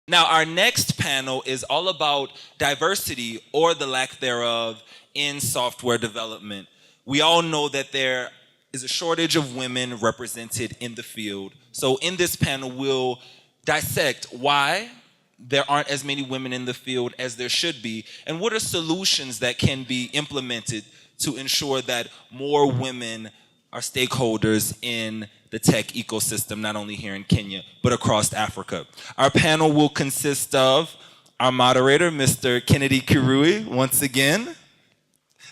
Now, our next panel is all about diversity or the lack thereof in software development. We all know that there is a shortage of women represented in the field. So in this panel, we'll dissect why there aren't as many women in the field as there should be, and what are solutions that can be implemented to ensure that more women are stakeholders in the tech ecosystem, not only here in Kenya, but across Africa. Our panel will consist of our moderator, Mr. Kennedy Kirui, once again.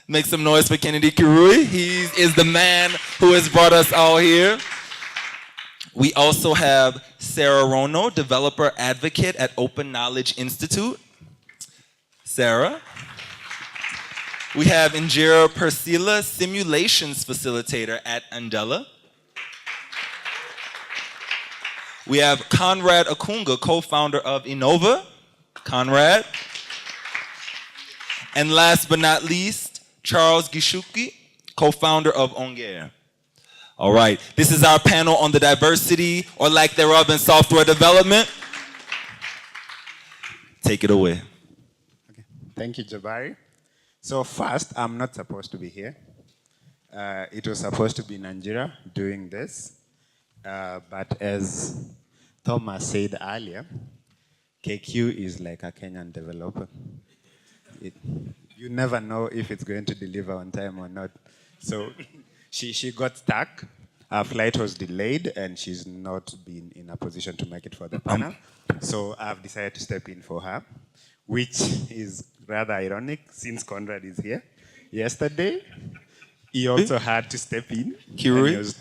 Make some noise for Kennedy Kirui. He is the man who has brought us all here. We also have Serah Rono, developer advocate at Open Knowledge Institute. Serah. We have Njira Percila, simulations facilitator at Andela. We have Conrad Akunga, co-founder of Innova. Conrad. And last but not least, Charles Gichuki, co-founder of Ongair. All right, this is our panel on the diversity or lack thereof in software development. Take it away. Okay. Thank you, Jabari. So first, I'm not supposed to be here. It was supposed to be Njira doing this. But as Thomas said earlier, KQ is like a Kenyan developer. You never know if it's going to deliver on time or not. So she got stuck. Her flight was delayed, and she's not been in a position to make it for the panel. So I've decided to step in for her, which is rather ironic since Conrad is here. Yesterday, he also had to step in. Kirui,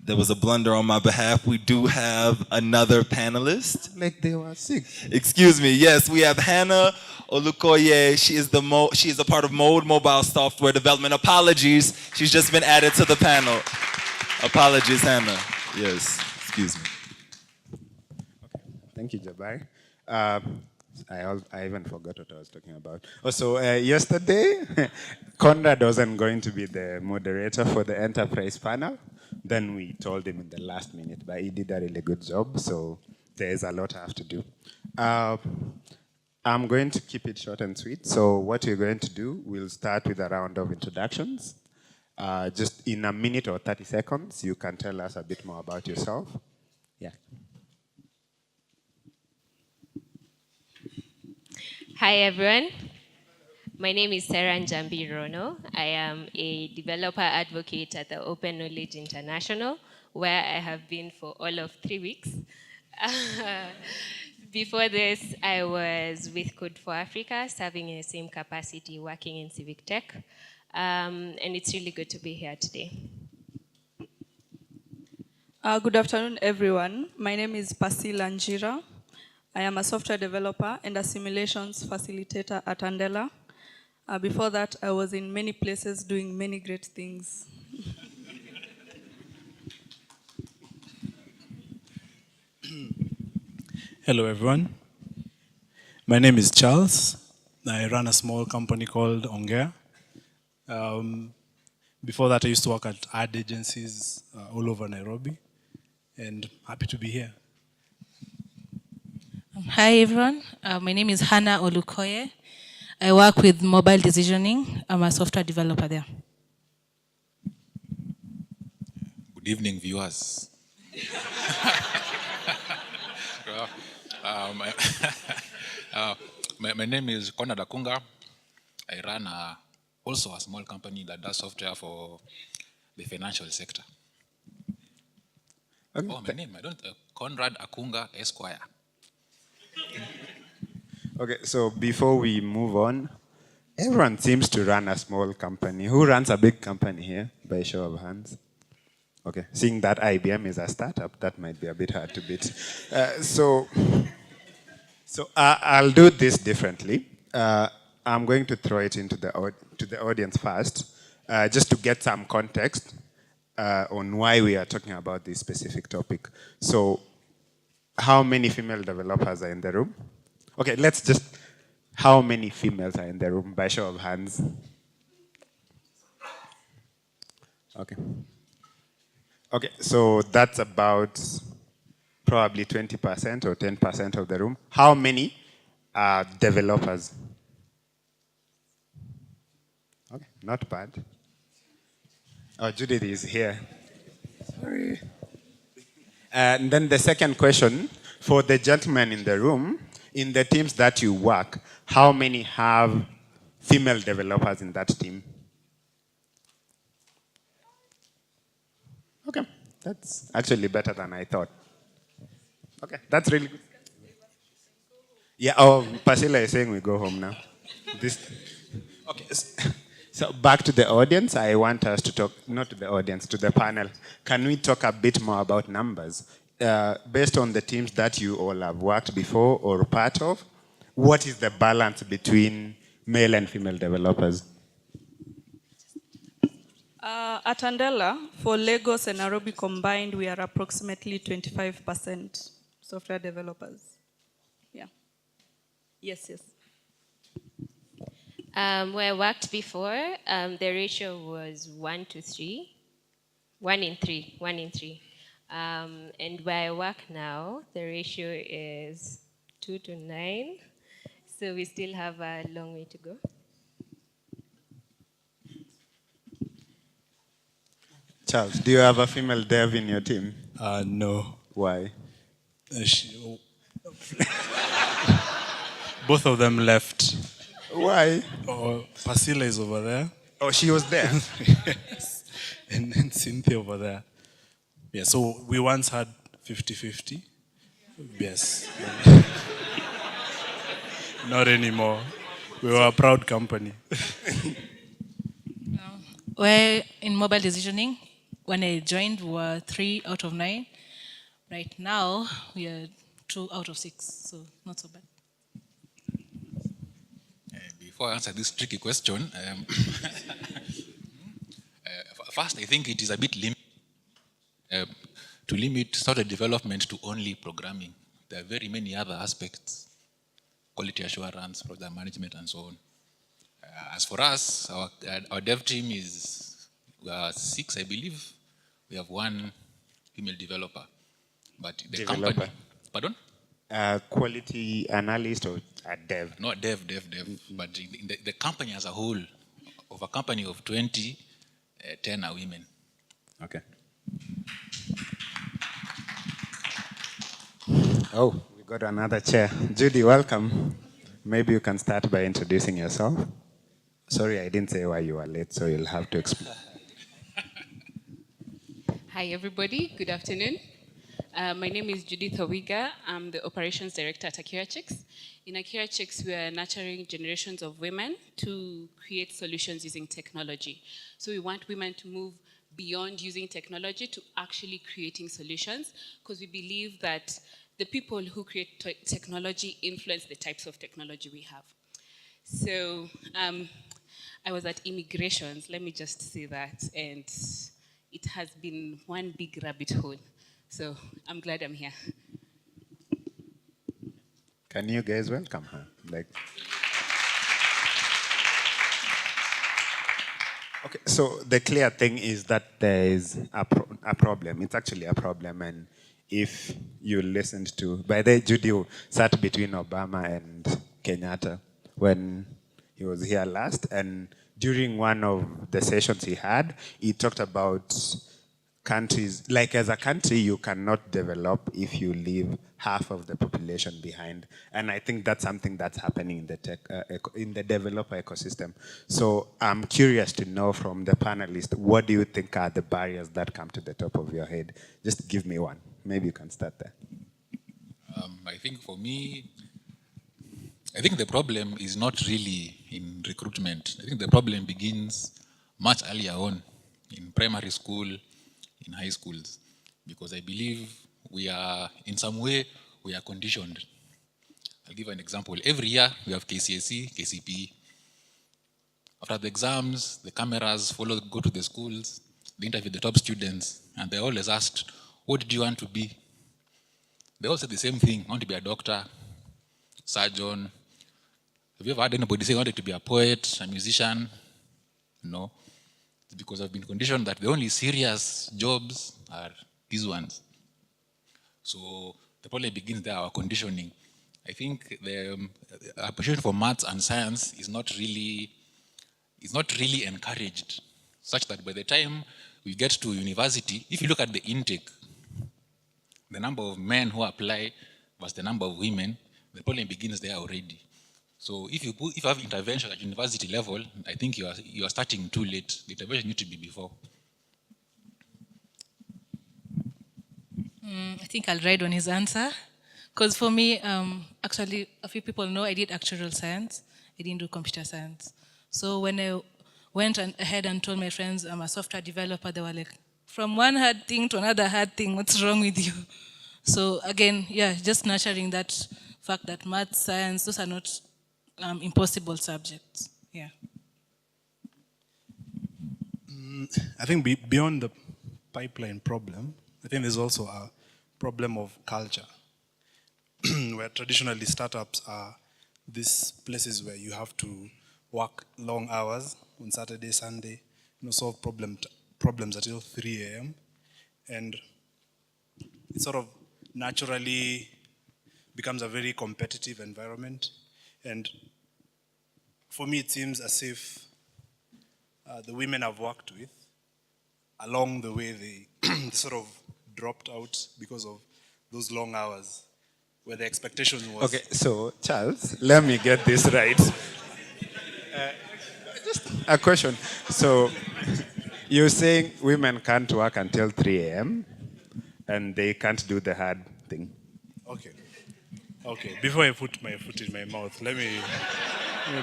there was a blunder on my behalf. We do have another panelist. Like they were sick. Excuse me. Yes, we have Hannah Olukoye. She is a part of Mode Mobile Software Development. Apologies. She's just been added to the panel. Apologies, Hannah. Yes. Excuse me. Okay. Thank you, Jabari. I even forgot what I was talking about. Also, yesterday, Conrad wasn't going to be the moderator for the enterprise panel. Then we told him in the last minute, but he did a really good job, so there's a lot I have to do. I'm going to keep it short and sweet. So what we're going to do, we'll start with a round of introductions. Just in a minute or 30 seconds, you can tell us a bit more about yourself. Yeah. Hi, everyone. My name is Serah Njambi Rono. I am a developer advocate at the Open Knowledge International, where I have been for all of 3 weeks. Before this, I was with Code for Africa, serving in the same capacity, working in civic tech. And it's really good to be here today. Good afternoon, everyone. My name is Percila Njira. I am a software developer and a simulations facilitator at Andela. Before that, I was in many places doing many great things. Hello, everyone. My name is Charles. I run a small company called Ongair. Before that, I used to work at ad agencies all over Nairobi, and happy to be here. Hi, everyone. My name is Hannah Olukoye. I work with mobile decisioning. I'm a software developer there. Good evening, viewers. My name is Conrad Akunga. I run also a small company that does software for the financial sector. My name, Conrad Akunga Esquire. Okay, so before we move on, everyone seems to run a small company. Who runs a big company here, by a show of hands? Okay, seeing that IBM is a startup, that might be a bit hard to beat. So I'll do this differently. I'm going to throw it into to the audience first, just to get some context on why we are talking about this specific topic. So, how many female developers are in the room? Okay, let's just, how many females are in the room by show of hands? Okay. Okay, so that's about probably 20% or 10% of the room, how many are developers? Okay, not bad. Oh, Judith is here. Sorry. And then the second question, for the gentlemen in the room, in the teams that you work, how many have female developers in that team? Okay, that's actually better than I thought. Okay, that's really good. Yeah, oh, Percila is saying we go home now. Okay, so back to the audience. I want us to talk, not to the audience, to the panel. Can we talk a bit more about numbers? Based on the teams that you all have worked before or part of, what is the balance between male and female developers? At Andela, for Lagos and Nairobi combined, we are approximately 25% software developers. Yeah. Yes. Where I worked before, the ratio was 1 to 3. 1 in 3. And where I work now, the ratio is 2 to 9. So we still have a long way to go. Charles, do you have a female dev in your team? No. Why? Both of them left. Why? Percila is over there. Oh, she was there. Yes. And then Cynthia over there. Yeah, so we once had 50-50. Yes. Not anymore. We were a proud company. We're in mobile decisioning. When I joined, we were 3 out of 9. Right now, we are 2 out of 6, so not so bad. Before I answer this tricky question, first, I think it is a bit to limit software development to only programming. There are very many other aspects, quality assurance, program management, and so on. As for us, our dev team is 6, I believe. We have 1 female developer. But the company... Pardon? Quality analyst or a dev? Not dev. But in the company as a whole, of a company of 20, 10 are women. Okay. Oh, we got another chair. Judy, welcome. Maybe you can start by introducing yourself. Sorry, I didn't say why you were late, so you'll have to explain. Hi, everybody. Good afternoon. My name is Judith Owigar. I'm the operations director at Akirachix. In Akirachix, we are nurturing generations of women to create solutions using technology. So we want women to move beyond using technology to actually creating solutions, because we believe that the people who create technology influence the types of technology we have. So I was at immigrations, let me just say that, and it has been one big rabbit hole. So I'm glad I'm here. Can you guys welcome her? Okay, so the clear thing is that there is a problem. It's actually a problem, and if you listened to, by the way, Judy sat between Obama and Kenyatta when he was here last, and during one of the sessions he had, he talked about countries, like as a country, you cannot develop if you leave half of the population behind. And I think that's something that's happening in the tech, in the developer ecosystem. So I'm curious to know from the panelists, what do you think are the barriers that come to the top of your head? Just give me one. Maybe you can start there. I think for me, I think the problem is not really in recruitment. I think the problem begins much earlier on, in primary school, in high schools, because I believe we are, in some way, we are conditioned. I'll give an example. Every year, we have KCSE, KCPE. After the exams, the cameras go to the schools, they interview the top students, and they're always asked, what did you want to be? They all say the same thing, I want to be a doctor, surgeon. Have you ever heard anybody say I wanted to be a poet, a musician? No. It's because I've been conditioned that the only serious jobs are these ones. So the problem begins there, our conditioning. I think the appreciation for maths and science is not really encouraged, such that by the time we get to university, if you look at the intake, the number of men who apply versus the number of women, the problem begins there already. So if you have intervention at university level, I think you are starting too late. The intervention needs to be before. I think I'll ride on his answer. Because for me, actually, a few people know I did actuarial science. I didn't do computer science. So when I went ahead and told my friends I'm a software developer, they were like, from one hard thing to another hard thing, what's wrong with you? So again, yeah, just nurturing that fact that math, science, those are not impossible subjects. Yeah. I think beyond the pipeline problem, I think there's also a problem of culture, where traditionally startups are these places where you have to work long hours on Saturday, Sunday, solve problems until 3 a.m. And it sort of naturally becomes a very competitive environment. And for me, it seems as if the women I've worked with, along the way, they sort of dropped out because of those long hours, where the expectation was... Okay, so Charles, let me get this right. Just a question. So you're saying women can't work until 3 a.m. and they can't do the hard thing? Okay. Before I put my foot in my mouth, let me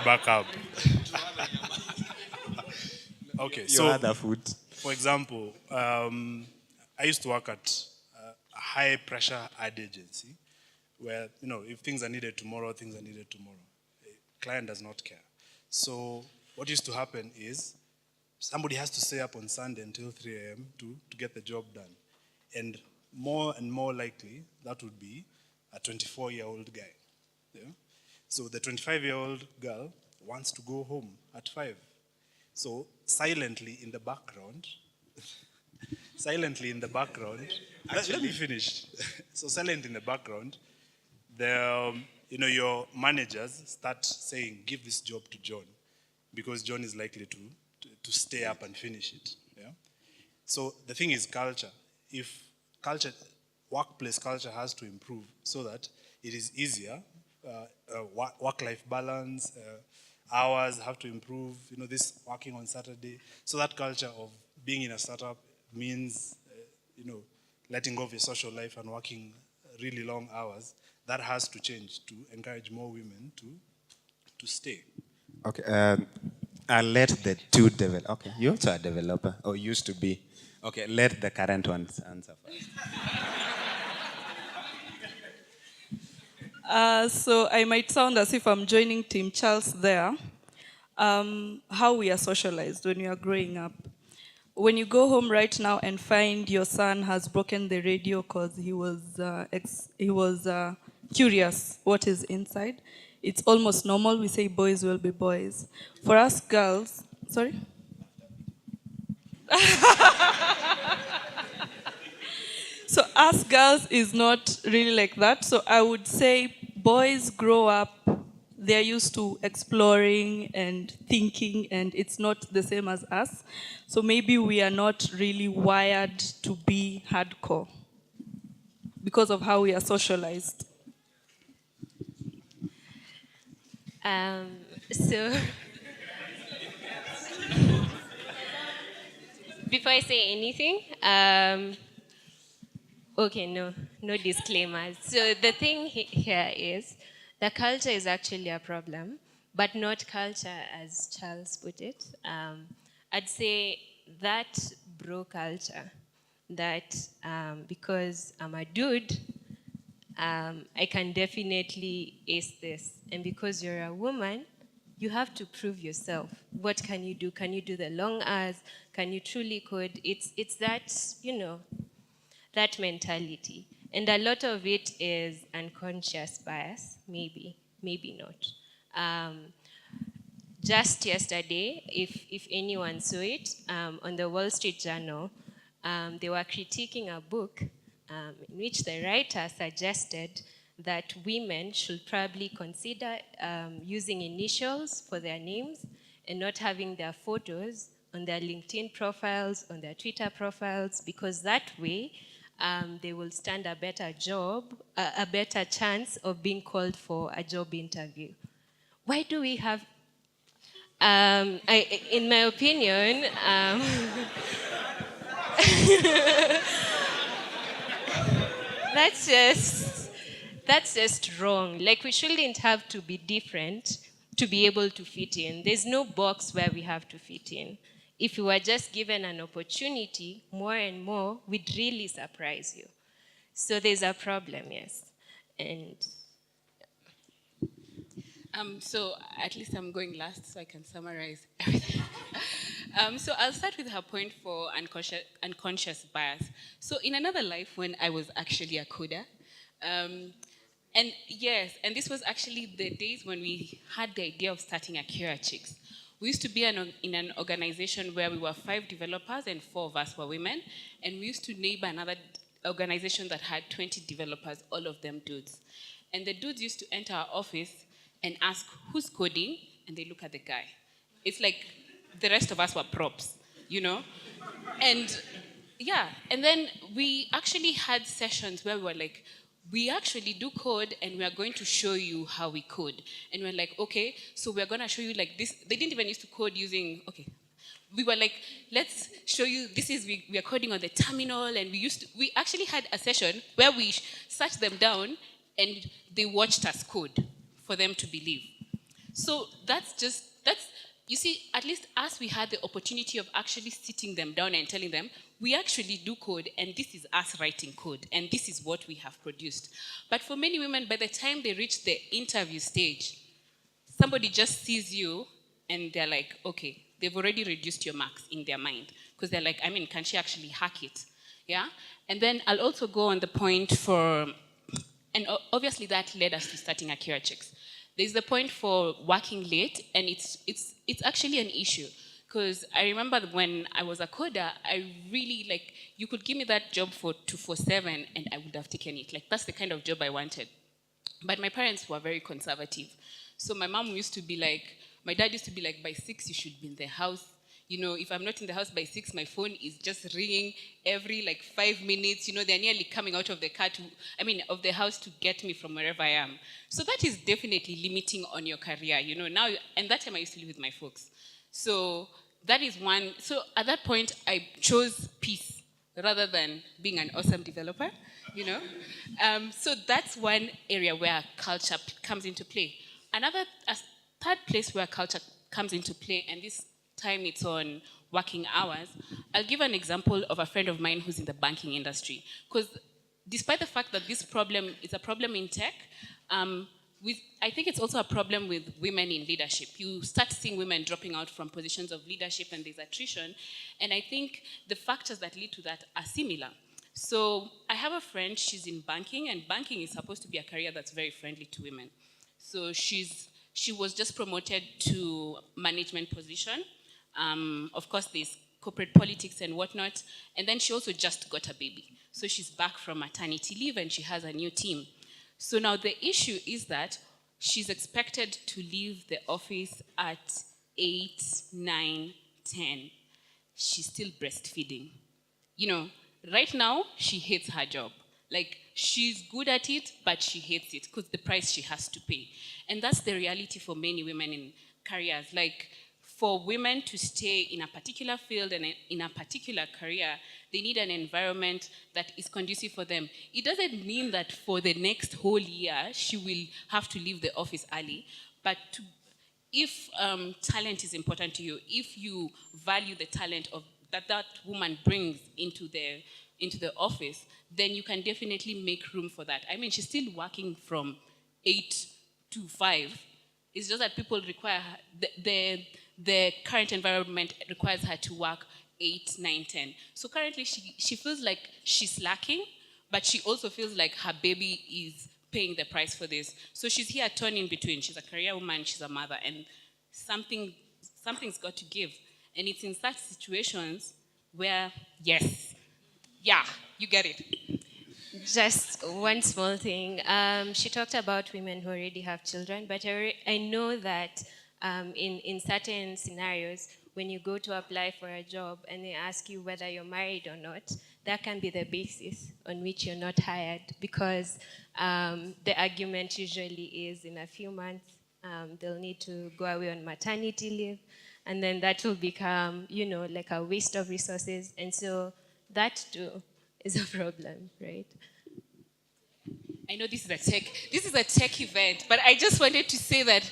back up. Okay, so... Your other foot. For example, I used to work at a high-pressure ad agency where, if things are needed tomorrow, things are needed tomorrow. The client does not care. So what used to happen is somebody has to stay up on Sunday until 3 a.m. to get the job done. And more likely, that would be a 24-year-old guy. Yeah? So the 25-year-old girl wants to go home at 5. So silently in the background, let me finish. So silent in the background, your managers start saying, give this job to John, because John is likely to stay up and finish it. Yeah? So the thing is culture. If workplace culture has to improve so that it is easier, work-life balance, hours have to improve, this working on Saturday. So that culture of being in a startup means, letting go of your social life and working really long hours. That has to change to encourage more women to stay. Okay, I'll let the two develop. Okay, you also are a developer, or used to be. Okay, let the current ones answer first. So I might sound as if I'm joining Team Charles there. How we are socialized when we are growing up. When you go home right now and find your son has broken the radio because he was curious what is inside, it's almost normal. We say boys will be boys. For us girls, sorry? So us girls is not really like that. So I would say boys grow up, they're used to exploring and thinking, and it's not the same as us. So maybe we are not really wired to be hardcore because of how we are socialized. So before I say anything, okay, no disclaimers. So the thing here is, the culture is actually a problem, but not culture as Charles put it. I'd say that bro culture, that because I'm a dude, I can definitely ace this. And because you're a woman, you have to prove yourself. What can you do? Can you do the long hours? Can you truly code? It's that, that mentality. And a lot of it is unconscious bias, maybe not. Just yesterday, if anyone saw it, on the Wall Street Journal, they were critiquing a book in which the writer suggested that women should probably consider using initials for their names and not having their photos on their LinkedIn profiles, on their Twitter profiles, because that way they will stand a better chance of being called for a job interview. Why do we have, in my opinion, that's just wrong. Like, we shouldn't have to be different to be able to fit in. There's no box where we have to fit in. If you were just given an opportunity, more and more, we'd really surprise you. So there's a problem, yes. And so at least I'm going last so I can summarize everything. So I'll start with her point for unconscious bias. So in another life when I was actually a coder, and yes, and this was actually the days when we had the idea of starting Akirachix. We used to be in an organization where we were 5 developers and 4 of us were women, and we used to neighbor another organization that had 20 developers, all of them dudes. And the dudes used to enter our office and ask, who's coding? And they look at the guy. It's like the rest of us were props, you know? And yeah, and then we actually had sessions where we were like, we actually do code and we are going to show you how we code. And we're like, okay, so we're going to show you like this. They didn't even used to code using, okay. We were like, let's show you, we are coding on the terminal, and we actually had a session where we sat them down and they watched us code for them to believe. So you see, at least us, we had the opportunity of actually sitting them down and telling them, we actually do code, and this is us writing code, and this is what we have produced. But for many women, by the time they reach the interview stage, somebody just sees you, and they're like, okay, they've already reduced your marks in their mind. Because they're like, I mean, can she actually hack it? Yeah? And then I'll also go on the point for, and obviously that led us to starting Akirachix. There's the point for working late, and it's actually an issue. Because I remember when I was a coder, I really, like, you could give me that job for 247 and I would have taken it. Like, that's the kind of job I wanted. But my parents were very conservative. So my dad used to be like, by 6 you should be in the house. You know, if I'm not in the house by 6, my phone is just ringing every like 5 minutes. You know, they're nearly coming out of of the house to get me from wherever I am. So that is definitely limiting on your career, you know. Now, and that time I used to live with my folks. So that is one. So at that point, I chose peace rather than being an awesome developer, you know. So that's one area where culture comes into play. A third place where culture comes into play, and this time it's on working hours. I'll give an example of a friend of mine who's in the banking industry. Because despite the fact that this problem is a problem in tech, I think it's also a problem with women in leadership. You start seeing women dropping out from positions of leadership and there's attrition. And I think the factors that lead to that are similar. So I have a friend, she's in banking, and banking is supposed to be a career that's very friendly to women. So she was just promoted to management position. Of course, there's corporate politics and whatnot. And then she also just got a baby. So she's back from maternity leave and she has a new team. So now the issue is that she's expected to leave the office at 8, 9, 10. She's still breastfeeding. You know, right now, she hates her job. Like, she's good at it, but she hates it because the price she has to pay. And that's the reality for many women in careers. Like, for women to stay in a particular field and in a particular career, they need an environment that is conducive for them. It doesn't mean that for the next whole year, she will have to leave the office early, but if talent is important to you, if you value the talent of that woman brings into the office, then you can definitely make room for that. I mean, she's still working from 8 to 5. It's just that people require her, the current environment requires her to work 8, 9, 10. So currently she feels like she's lacking, but she also feels like her baby is paying the price for this. So she's here torn in between. She's a career woman, she's a mother, and something's got to give. And it's in such situations where, yes, yeah, you get it. Just one small thing. She talked about women who already have children, but I know that in certain scenarios, when you go to apply for a job and they ask you whether you're married or not, that can be the basis on which you're not hired, because the argument usually is in a few months, they'll need to go away on maternity leave, and then that will become, like a waste of resources. And so that too is a problem, right? I know this is a tech event, but I just wanted to say that,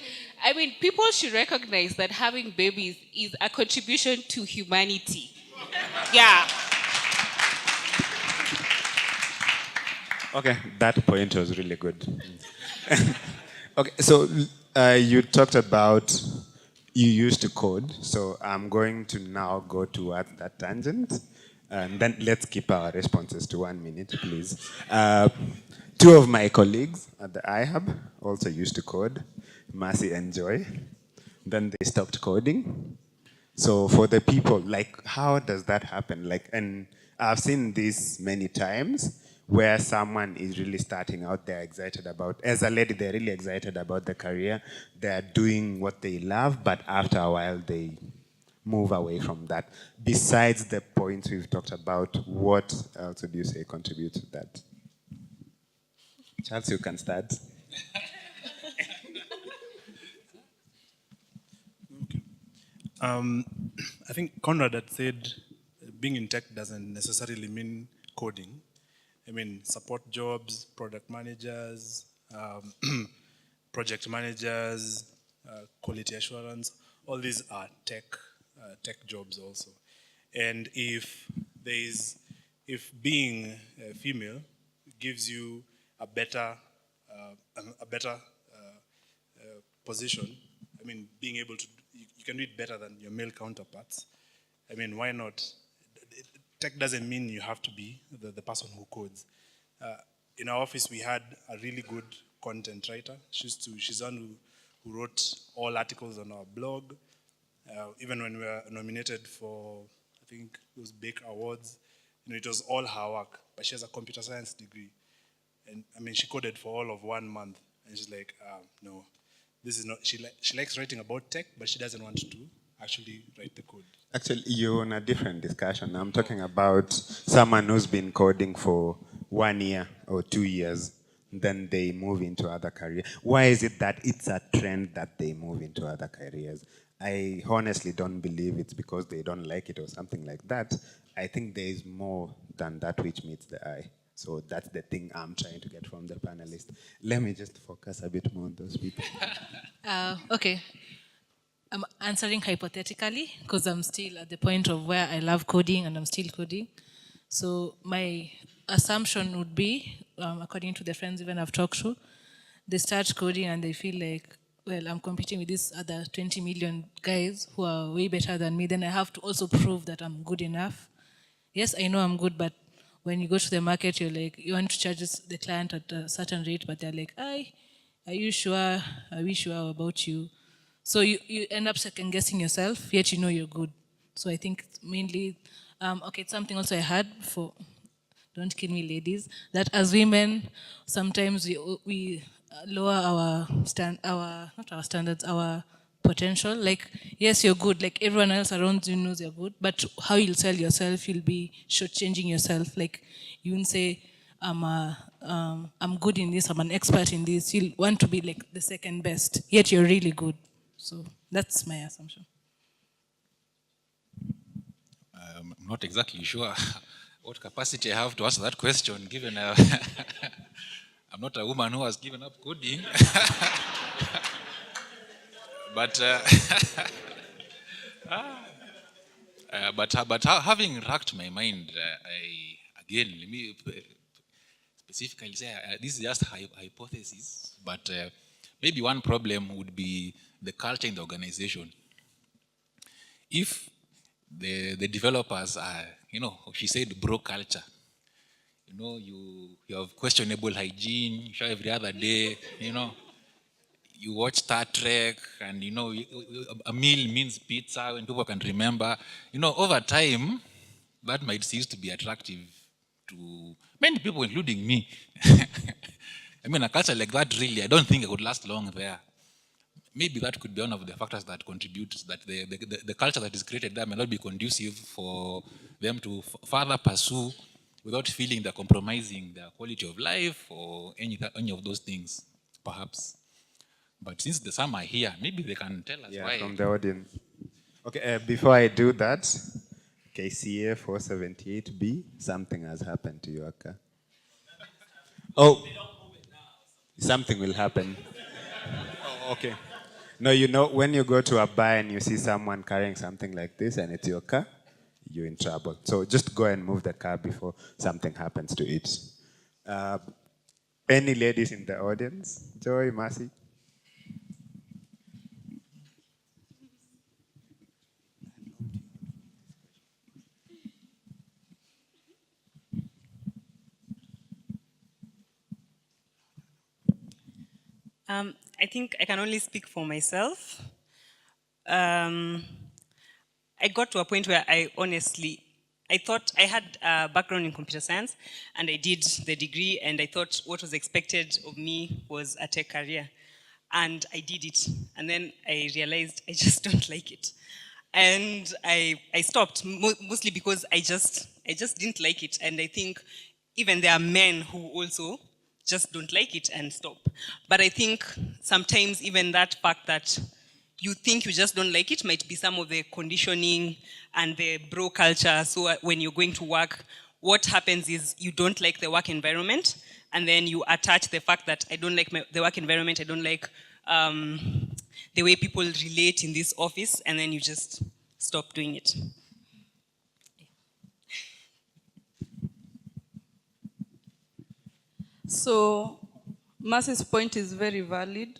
people should recognize that having babies is a contribution to humanity. Yeah. Okay, that point was really good. Okay, so you talked about you used to code, so I'm going to now go towards that tangent, and then let's keep our responses to 1 minute, please. Two of my colleagues at the iHub also used to code, Mercy and Joy. Then they stopped coding. So for the people, how does that happen? And I've seen this many times where someone is really starting out, they're excited about, as a lady, they're really excited about the career, they're doing what they love, but after a while they move away from that. Besides the points we've talked about, what else would you say contributes to that? Charles, you can start. I think Conrad had said being in tech doesn't necessarily mean coding. Support jobs, product managers, project managers, quality assurance, all these are tech jobs also. And if being female gives you a better position, being able to, you can do it better than your male counterparts. Why not? Tech doesn't mean you have to be the person who codes. In our office, we had a really good content writer. She's the one who wrote all articles on our blog. Even when we were nominated for, I think it was Bake Awards, it was all her work. But she has a computer science degree. And she coded for all of 1 month. And she's like, no, this is not, she likes writing about tech, but she doesn't want to actually write the code. Actually, you're on a different discussion. I'm talking about someone who's been coding for 1 year or 2 years, then they move into other careers. Why is it that it's a trend that they move into other careers? I honestly don't believe it's because they don't like it or something like that. I think there is more than that which meets the eye. So that's the thing I'm trying to get from the panelists. Let me just focus a bit more on those people. Okay. I'm answering hypothetically because I'm still at the point of where I love coding and I'm still coding. So my assumption would be, according to the friends even I've talked to, they start coding and they feel like, well, I'm competing with these other 20 million guys who are way better than me. Then I have to also prove that I'm good enough. Yes, I know I'm good, but when you go to the market, you're like, you want to charge the client at a certain rate, but they're like, are you sure? Are we sure about you? So you end up second guessing yourself, yet you know you're good. So I think mainly, it's something also I had for, don't kill me ladies, that as women, sometimes we lower our standards, our potential. Like, yes, you're good. Like everyone else around you knows you're good, but how you'll sell yourself, you'll be shortchanging yourself. Like you won't say, I'm good in this, I'm an expert in this. You'll want to be like the second best, yet you're really good. So that's my assumption. I'm not exactly sure what capacity I have to answer that question, given I'm not a woman who has given up coding. But having racked my mind, let me specifically say this is just hypothesis. But maybe one problem would be the culture in the organization. If the developers are, she said, bro culture. You have questionable hygiene. You shower every other day. You watch Star Trek, and a meal means pizza when people can remember. Over time, that might cease to be attractive to many people, including me. I mean, a culture like that, really, I don't think it would last long there. Maybe that could be one of the factors that contributes that the culture that is created there may not be conducive for them to further pursue without feeling they're compromising their quality of life or any of those things, perhaps. But since the some are here, maybe they can tell us why. From the audience. Okay, before I do that, KCA 478B, something has happened to your car. Oh, something will happen. Oh, okay. No, you know, when you go to a bar and you see someone carrying something like this and it's your car, you're in trouble. So just go and move the car before something happens to it. Any ladies in the audience? Joy, Mercy? I think I can only speak for myself. I got to a point where I thought I had a background in computer science and I did the degree and I thought what was expected of me was a tech career. And I did it. And then I realized I just don't like it. And I stopped, mostly because I just didn't like it. And I think even there are men who also just don't like it and stop. But I think sometimes even that fact that you think you just don't like it might be some of the conditioning and the bro culture. So when you're going to work, what happens is you don't like the work environment, and then you attach the fact that I don't like the work environment, I don't like the way people relate in this office, and then you just stop doing it. So, Mercy's point is very valid.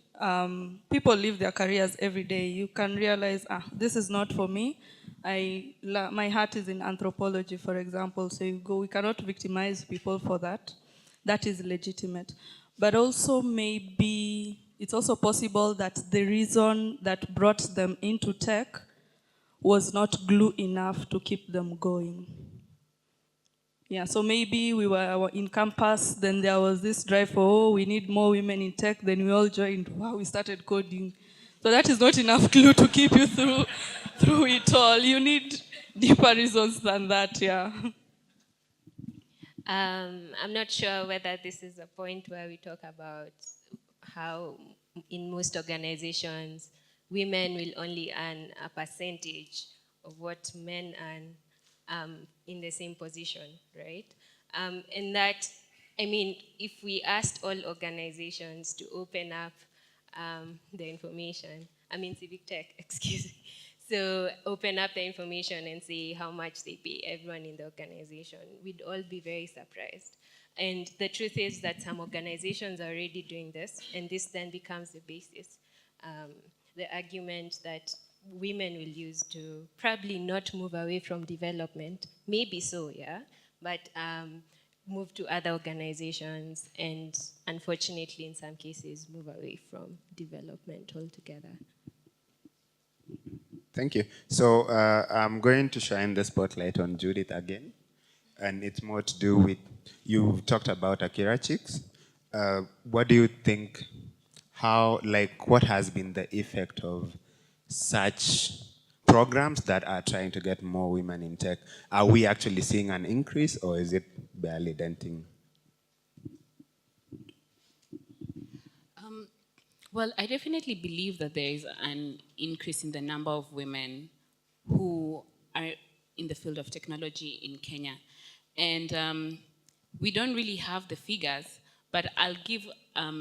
People live their careers every day. You can realize, this is not for me. My heart is in anthropology, for example. So you go, we cannot victimize people for that. That is legitimate. But also maybe it's also possible that the reason that brought them into tech was not glue enough to keep them going. Yeah, so maybe we were in campus, then there was this drive for, we need more women in tech, then we all joined, wow, we started coding. So that is not enough glue to keep you through it all. You need deeper reasons than that, yeah. I'm not sure whether this is a point where we talk about how in most organizations, women will only earn a percentage of what men earn in the same position, right? And that, I mean, if we asked all organizations to open up the information, civic tech, excuse me. So open up the information and see how much they pay everyone in the organization, we'd all be very surprised. And the truth is that some organizations are already doing this, and this then becomes the basis, the argument that women will use to probably not move away from development, maybe so, yeah, but move to other organizations and unfortunately in some cases move away from development altogether. Thank you. So I'm going to shine the spotlight on Judith again, and it's more to do with, you talked about Akirachix. What do you think, what has been the effect of such programs that are trying to get more women in tech? Are we actually seeing an increase, or is it barely denting? Well, I definitely believe that there is an increase in the number of women who are in the field of technology in Kenya. And we don't really have the figures, but I'll give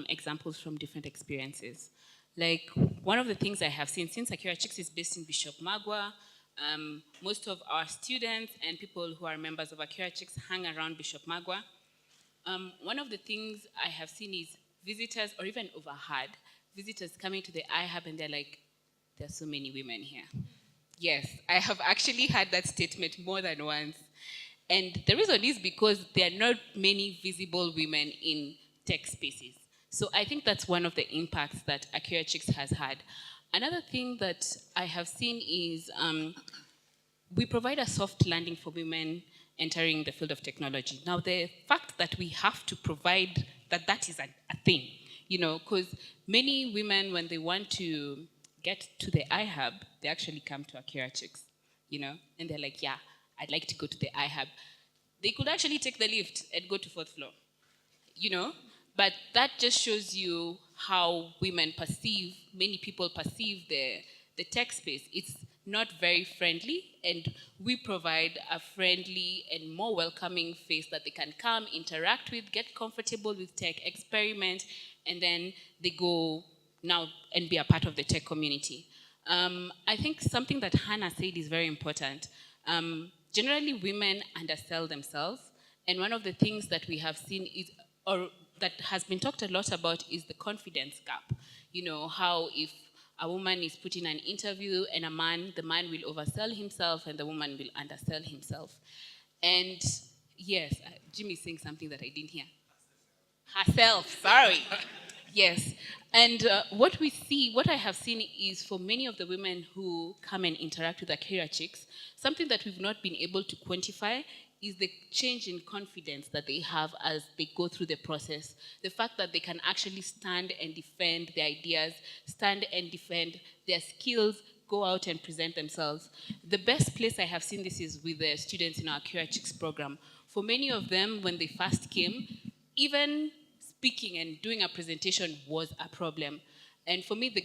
examples from different experiences. Like, one of the things I have seen, since Akirachix is based in Bishop Magwa, most of our students and people who are members of Akirachix hang around Bishop Magwa. One of the things I have seen is visitors, or even overheard, visitors coming to the iHub and they're like, there are so many women here. Yes, I have actually had that statement more than once. And the reason is because there are not many visible women in tech spaces. So I think that's one of the impacts that Akirachix has had. Another thing that I have seen is we provide a soft landing for women entering the field of technology. Now, the fact that we have to provide that is a thing, because many women, when they want to get to the iHub, they actually come to Akirachix, and they're like, yeah, I'd like to go to the iHub. They could actually take the lift and go to 4th floor, but that just shows you how many people perceive the tech space. It's not very friendly, and we provide a friendly and more welcoming face that they can come, interact with, get comfortable with tech, experiment, and then they go now and be a part of the tech community. I think something that Hannah said is very important. Generally, women undersell themselves, and one of the things that we have seen is, or that has been talked a lot about, is the confidence gap. How if a woman is put in an interview and the man will oversell himself and the woman will undersell himself. And yes, Jimmy is saying something that I didn't hear. Herself, sorry. Yes. And what I have seen is, for many of the women who come and interact with Akirachix, something that we've not been able to quantify is the change in confidence that they have as they go through the process. The fact that they can actually stand and defend their ideas, stand and defend their skills, go out and present themselves. The best place I have seen this is with the students in our Akirachix program. For many of them, when they first came, even speaking and doing a presentation was a problem. And for me, the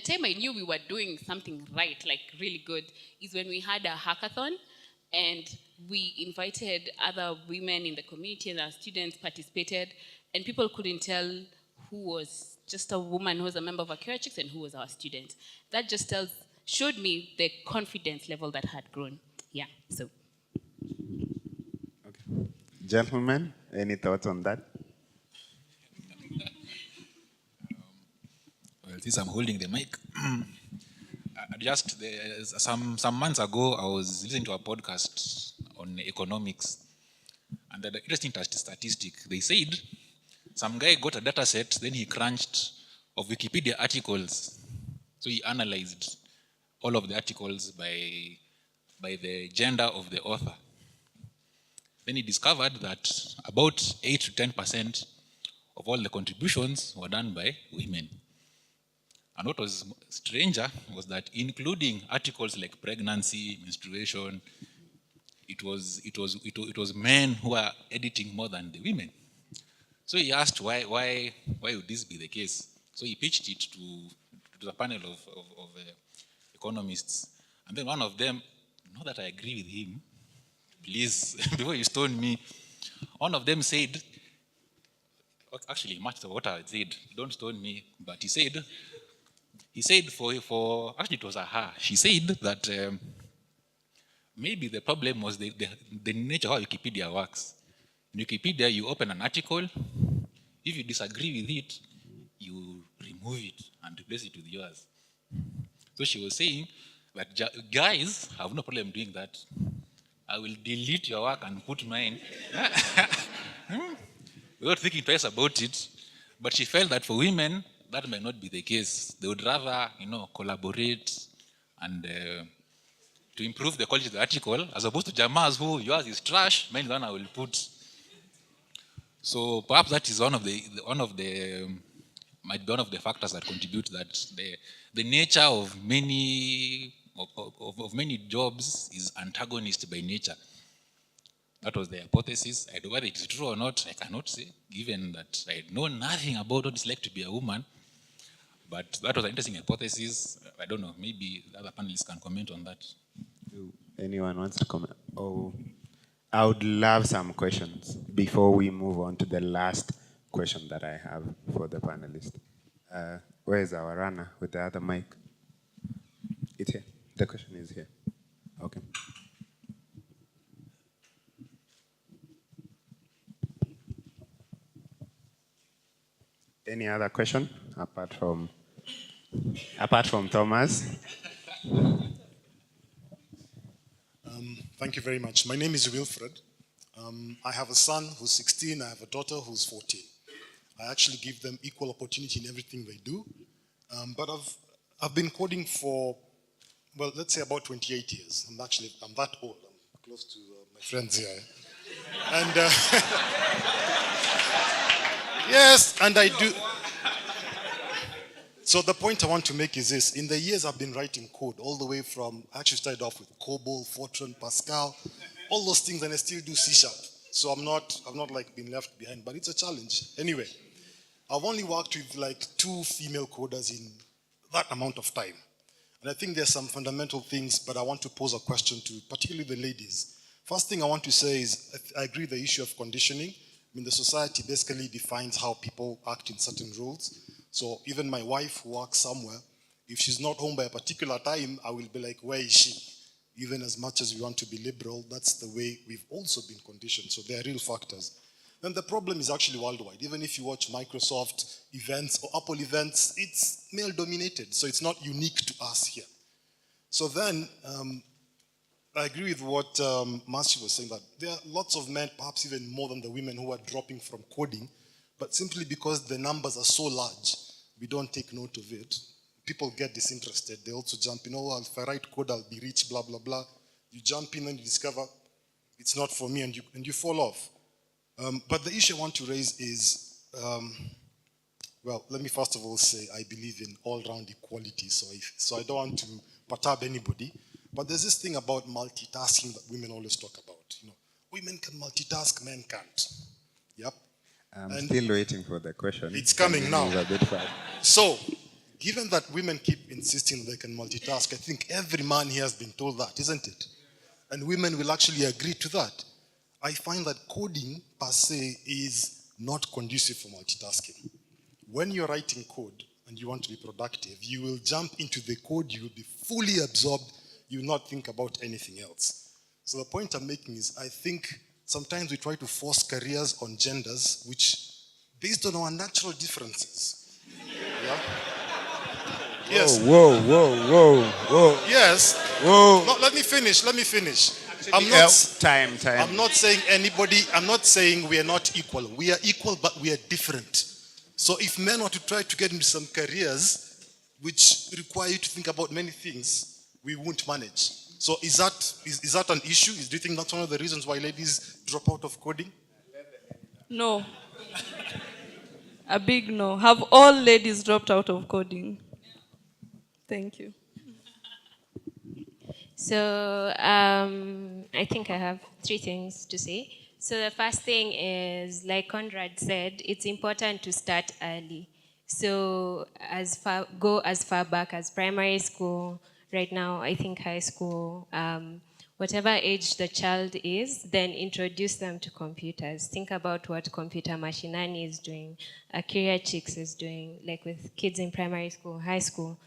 time I knew we were doing something right, like really good, is when we had a hackathon and we invited other women in the community and our students participated, and people couldn't tell who was just a woman who was a member of Akirachix and who was our student. That just showed me the confidence level that had grown. Yeah, so. Okay. Gentlemen, any thoughts on that? Well, since I'm holding the mic, some months ago, I was listening to a podcast on economics, and the interesting statistic, they said some guy got a data set, then he crunched of Wikipedia articles. So he analyzed all of the articles by the gender of the author. Then he discovered that about 8 to 10% of all the contributions were done by women. And what was stranger was that, including articles like pregnancy, menstruation, it was men who are editing more than the women. So he asked why would this be the case? So he pitched it to the panel of economists. And then one of them, not that I agree with him, please, before you stone me, one of them said, actually much of what I said, don't stone me, but he said for actually it was a her, she said that maybe the problem was the nature of how Wikipedia works. In Wikipedia, you open an article, if you disagree with it, you remove it and replace it with yours. So she was saying that guys have no problem doing that. I will delete your work and put mine. Without thinking twice about it. But she felt that for women, that might not be the case. They would rather, collaborate and to improve the quality of the article, as opposed to Jamas who yours is trash, mine one I will put. So perhaps that is one of the factors that contribute, that the nature of many jobs is antagonist by nature. That was the hypothesis. I don't know whether it is true or not, I cannot say, given that I know nothing about what it's like to be a woman. But that was an interesting hypothesis. I don't know, maybe the other panelists can comment on that. Anyone wants to comment? Oh, I would love some questions before we move on to the last question that I have for the panelists. Where is our runner with the other mic? It's here. The question is here. Okay. Any other question apart from Thomas? Thank you very much. My name is Wilfred. I have a son who's 16. I have a daughter who's 14. I actually give them equal opportunity in everything they do. But I've been coding for, well, let's say about 28 years. I'm that old. I'm close to my friends here. And yes, and I do. So the point I want to make is this. In the years I've been writing code, all the way from, I actually started off with COBOL, Fortran, Pascal, all those things, and I still do C#. So I've not like been left behind, but it's a challenge. Anyway, I've only worked with like 2 female coders in that amount of time. And I think there's some fundamental things, but I want to pose a question to particularly the ladies. First thing I want to say is, I agree with the issue of conditioning. I mean, the society basically defines how people act in certain roles. So even my wife who works somewhere, if she's not home by a particular time, I will be like, where is she? Even as much as we want to be liberal, that's the way we've also been conditioned. So there are real factors. Then the problem is actually worldwide. Even if you watch Microsoft events or Apple events, it's male dominated. So it's not unique to us here. So then, I agree with what Marcy was saying, that there are lots of men, perhaps even more than the women, who are dropping from coding, but simply because the numbers are so large, we don't take note of it. People get disinterested. They also jump in, oh, if I write code, I'll be rich, blah, blah, blah. You jump in and you discover it's not for me, and you fall off. But the issue I want to raise is, well, let me first of all say I believe in all-round equality, so I don't want to perturb anybody. But there's this thing about multitasking that women always talk about. You know, women can multitask, men can't. Yep. I'm still waiting for the question. It's coming now. A bit fast. So, given that women keep insisting they can multitask, I think every man here has been told that, isn't it? And women will actually agree to that. I find that coding per se is not conducive for multitasking. When you're writing code and you want to be productive, you will jump into the code, you will be fully absorbed, you will not think about anything else. So the point I'm making is, I think sometimes we try to force careers on genders, which, based on our natural differences. Yeah? Yes. Whoa, whoa, whoa, whoa. Yes. Whoa. No, let me finish. I'm not saying we are not equal. We are equal, but we are different. So if men want to try to get into some careers which require you to think about many things, we won't manage. So is that an issue? Do you think that's one of the reasons why ladies drop out of coding? No. A big no. Have all ladies dropped out of coding? Thank you. So I think I have 3 things to say. So the first thing is, like Conrad said, it's important to start early. So go as far back as primary school. Right now, I think high school, whatever age the child is, then introduce them to computers. Think about what computer machinani is doing, Akirachix is doing, like with kids in primary school, high school,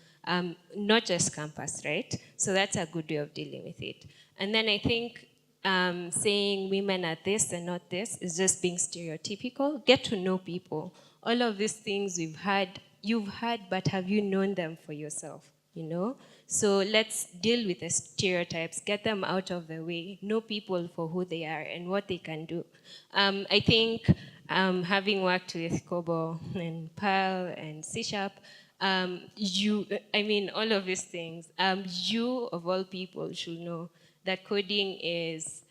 not just campus, right? So that's a good way of dealing with it. And then I think saying women are this and not this is just being stereotypical. Get to know people. All of these things you've heard, but have you known them for yourself, you know? So let's deal with the stereotypes, get them out of the way, know people for who they are and what they can do. I think having worked with COBOL and Perl and C#, all of these things, you of all people should know that coding is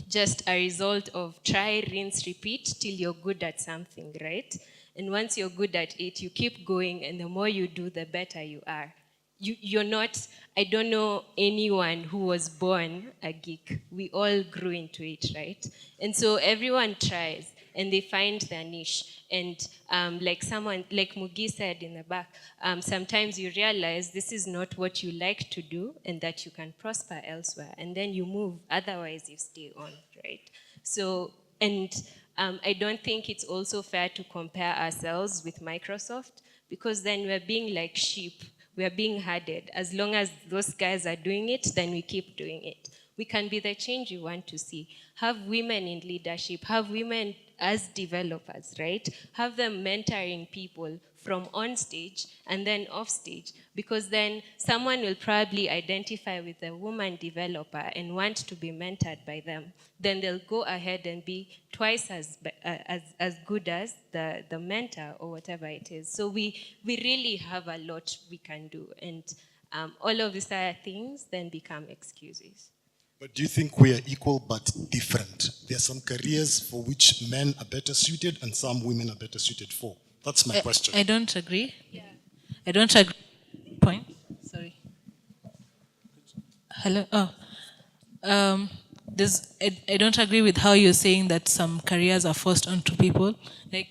just a result of try, rinse, repeat till you're good at something, right? And once you're good at it, you keep going, and the more you do, the better you are. You're not, I don't know anyone who was born a geek. We all grew into it, right? And so everyone tries, and they find their niche. And like Mugi said in the back, sometimes you realize this is not what you like to do and that you can prosper elsewhere. And then you move, otherwise you stay on, right? So, and I don't think it's also fair to compare ourselves with Microsoft, because then we're being like sheep. We are being herded. As long as those guys are doing it, then we keep doing it. We can be the change we want to see. Have women in leadership, have women as developers, right? Have them mentoring people from on stage and then off stage, because then someone will probably identify with a woman developer and want to be mentored by them. Then they'll go ahead and be twice as good as the mentor or whatever it is. So we really have a lot we can do, and all of these other things then become excuses. But do you think we are equal but different? There are some careers for which men are better suited and some women are better suited for. That's my question. I don't agree. Yeah. I don't agree. Point. Sorry. Hello. Oh. I don't agree with how you're saying that some careers are forced onto people. Like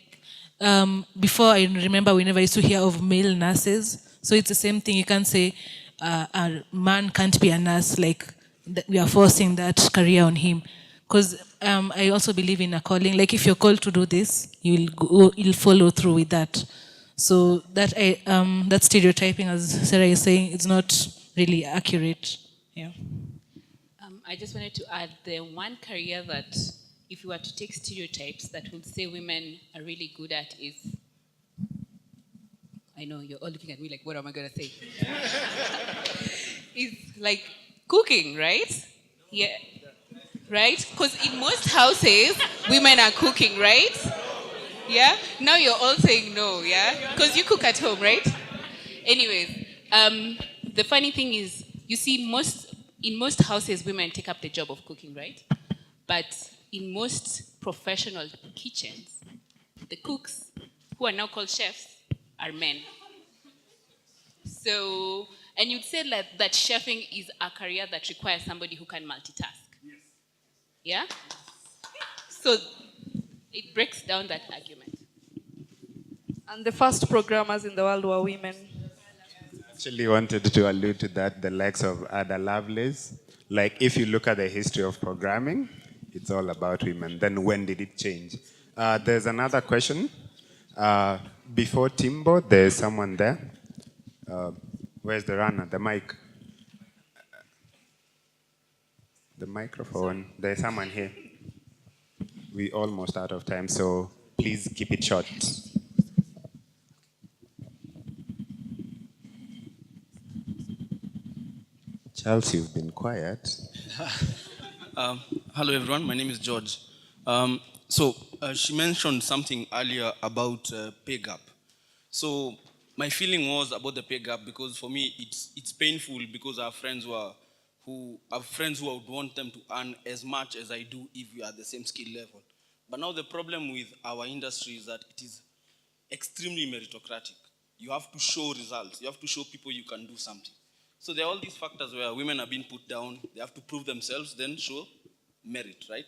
before, I remember we never used to hear of male nurses. So it's the same thing. You can't say a man can't be a nurse. Like we are forcing that career on him. Because I also believe in a calling. Like if you're called to do this, you'll follow through with that. So that stereotyping, as Serah is saying, it's not really accurate. Yeah. I just wanted to add the one career that, if you were to take stereotypes, that would say women are really good at is, I know you're all looking at me like, what am I going to say? Is like cooking, right? Yeah. Right? Because in most houses, women are cooking, right? Yeah? Now you're all saying no, yeah? Because you cook at home, right? Anyways, the funny thing is, you see, in most houses, women take up the job of cooking, right? But in most professional kitchens, the cooks, who are now called chefs, are men. So, and you'd say that chefing is a career that requires somebody who can multitask. Yeah? So, it breaks down that argument. And the first programmers in the world were women. Actually wanted to allude to that, the likes of Ada Lovelace. Like if you look at the history of programming, it's all about women. Then when did it change? There's another question. Before Timbo, there's someone there. Where's the runner? The mic. The microphone. There's someone here. We're almost out of time, so please keep it short. Charles, you've been quiet. Hello, everyone. My name is George. She mentioned something earlier about pay gap. So my feeling was about the pay gap because for me it's painful because I have friends who would want them to earn as much as I do if we are at the same skill level. But now the problem with our industry is that it is extremely meritocratic. You have to show results. You have to show people you can do something. So there are all these factors where women are being put down. They have to prove themselves, then show merit, right?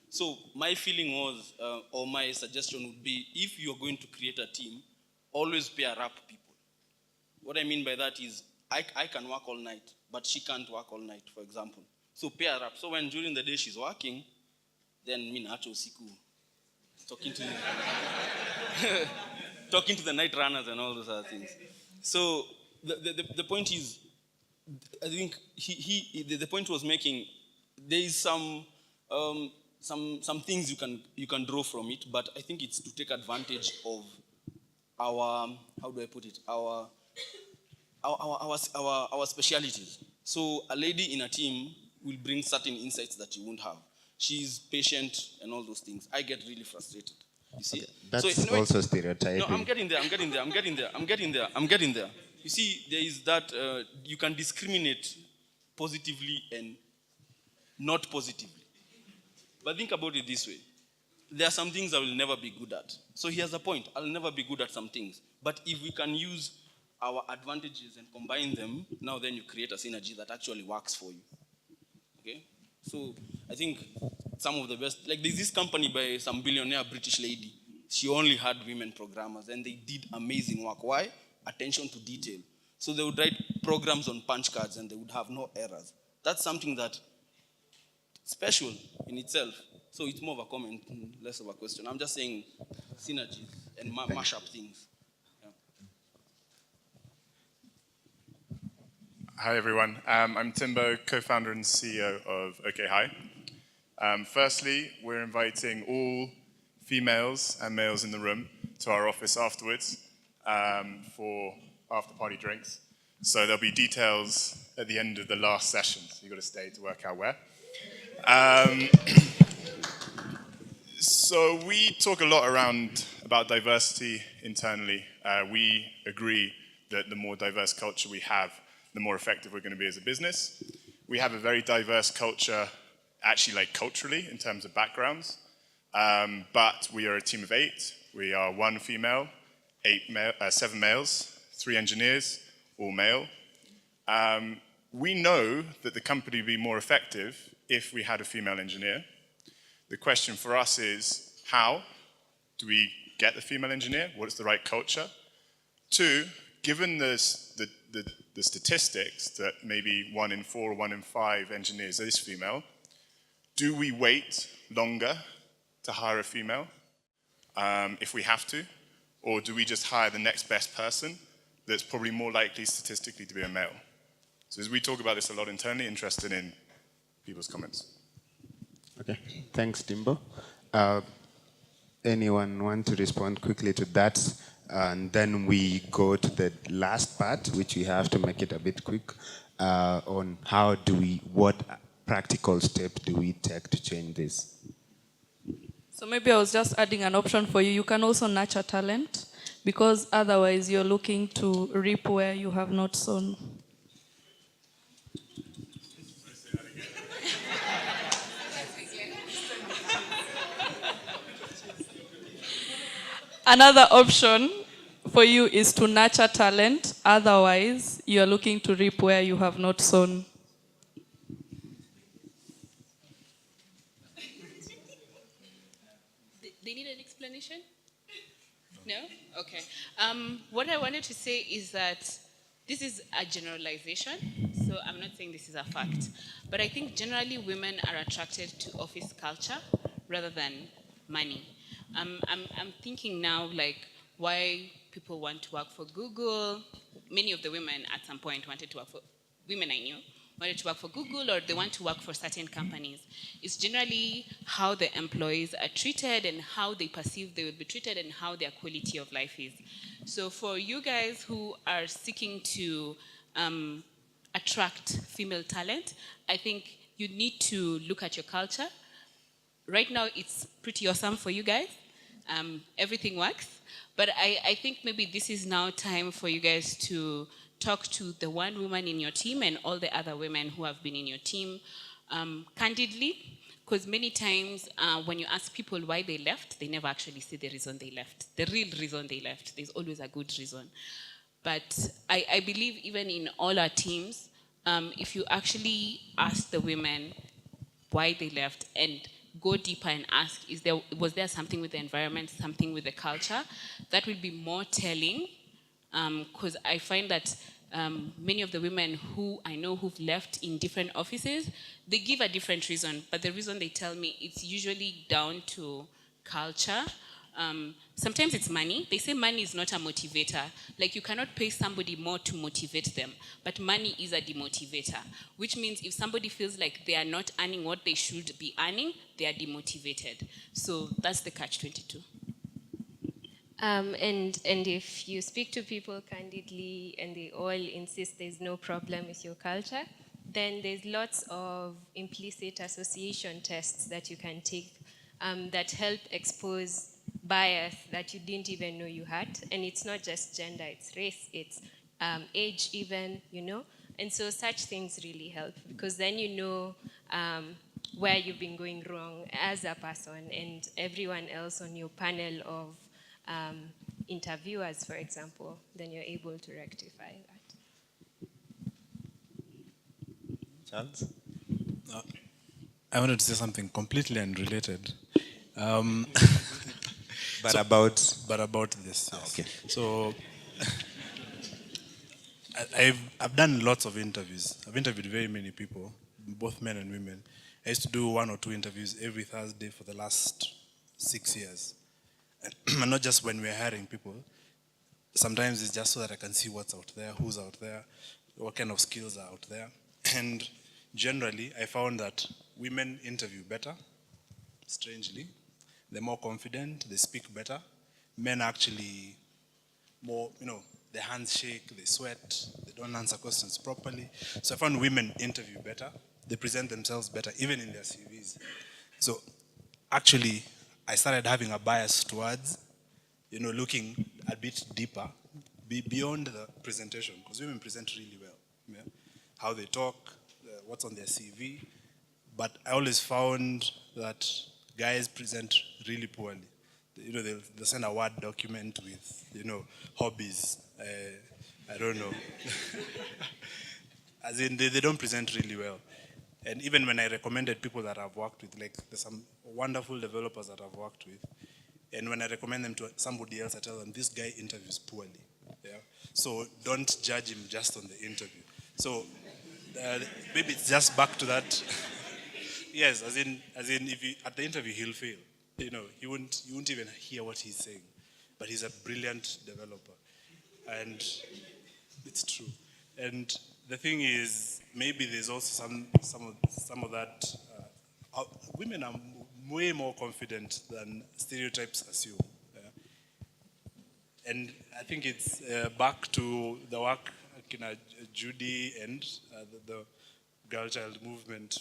So my feeling was, or my suggestion would be, if you're going to create a team, always pair up people. What I mean by that is, I can work all night, but she can't work all night, for example. So pair up. So when during the day she's working, then me nacho siku, talking to the night runners and all those other things. So the point is, I think the point was making, there is some things you can draw from it, but I think it's to take advantage of our, how do I put it, our specialities. So a lady in a team will bring certain insights that you won't have. She's patient and all those things. I get really frustrated. You see? Okay, that's also stereotyping. No, I'm getting there. You see, there is that you can discriminate positively and not positively. But think about it this way. There are some things I will never be good at. So here's the point. I'll never be good at some things. But if we can use our advantages and combine them, now then you create a synergy that actually works for you. Okay? So I think some of the best, like there's this company by some billionaire British lady. She only had women programmers and they did amazing work. Why? Attention to detail. So they would write programs on punch cards and they would have no errors. That's something that special in itself. So it's more of a comment, less of a question. I'm just saying synergies and mash up things. Yeah. Hi, everyone. I'm Timbo, co-founder and CEO of OK Hi. Firstly, we're inviting all females and males in the room to our office afterwards for after-party drinks. So there'll be details at the end of the last session. So you've got to stay to work out where. So we talk a lot about diversity internally. We agree that the more diverse culture we have, the more effective we're going to be as a business. we have a very diverse culture, actually like culturally in terms of backgrounds, but we are a team of 8. We are 1 female, 7 males, 3 engineers, all male. We know that the company would be more effective if we had a female engineer. The question for us is, how do we get the female engineer? What is the right culture? 2, given the statistics that maybe 1 in 4 or 1 in 5 engineers is female, do we wait longer to hire a female if we have to? Or do we just hire the next best person that's probably more likely statistically to be a male? So as we talk about this a lot internally, interested in people's comments. Okay, thanks, Timbo. Anyone want to respond quickly to that? And then we go to the last part, which we have to make it a bit quick, on how do we, what practical step do we take to change this? So maybe I was just adding an option for you. You can also nurture talent, because otherwise you're looking to reap where you have not sown. Another option for you is to nurture talent. Otherwise, you are looking to reap where you have not sown. They need an explanation? No? Okay. What I wanted to say is that this is a generalization, so I'm not saying this is a fact. But I think generally women are attracted to office culture rather than money. I'm thinking now, like, why people want to work for Google. Many of the women at some point wanted to work for, women I knew, wanted to work for Google, or they want to work for certain companies. It's generally how the employees are treated and how they perceive they will be treated and how their quality of life is. So for you guys who are seeking to attract female talent, I think you need to look at your culture. Right now, it's pretty awesome for you guys. Everything works. But I think maybe this is now time for you guys to talk to the one woman in your team and all the other women who have been in your team candidly. Because many times when you ask people why they left, they never actually see the reason they left. The real reason they left. There's always a good reason. But I believe even in all our teams, if you actually ask the women why they left and go deeper and ask, was there something with the environment, something with the culture, that will be more telling. Because I find that many of the women who I know who've left in different offices, they give a different reason, but the reason they tell me, it's usually down to culture. Sometimes it's money. They say money is not a motivator. Like, you cannot pay somebody more to motivate them, but money is a demotivator, which means if somebody feels like they are not earning what they should be earning, they are demotivated. So that's the catch-22. And if you speak to people candidly and they all insist there's no problem with your culture, then there's lots of implicit association tests that you can take that help expose bias that you didn't even know you had. And it's not just gender, it's race, it's age even, you know. And so such things really help, because then you know where you've been going wrong as a person, and everyone else on your panel of interviewers, for example, then you're able to rectify that. Charles? I wanted to say something completely unrelated. But about this, yes. Okay. So I've done lots of interviews. I've interviewed very many people, both men and women. I used to do 1 or 2 interviews every Thursday for the last 6 years. And not just when we're hiring people. Sometimes it's just so that I can see what's out there, who's out there, what kind of skills are out there. And generally, I found that women interview better, strangely. They're more confident, they speak better. Men actually more, their hands shake, they sweat, they don't answer questions properly. So I found women interview better, they present themselves better, even in their CVs. So actually, I started having a bias towards, looking a bit deeper, beyond the presentation, because women present really well. Yeah? How they talk, what's on their CV. But I always found that guys present really poorly. You know, they'll send a Word document with, you know, hobbies. I don't know. As in, they don't present really well. And even when I recommended people that I've worked with, like there's some wonderful developers that I've worked with, and when I recommend them to somebody else, I tell them, this guy interviews poorly. Yeah? So don't judge him just on the interview. So maybe it's just back to that. Yes, as in if you, at the interview he'll fail. You know, you won't even hear what he's saying. But he's a brilliant developer. And it's true. And the thing is, maybe there's also some of that. Women are way more confident than stereotypes assume. And I think it's back to the work Judy and the girl child movement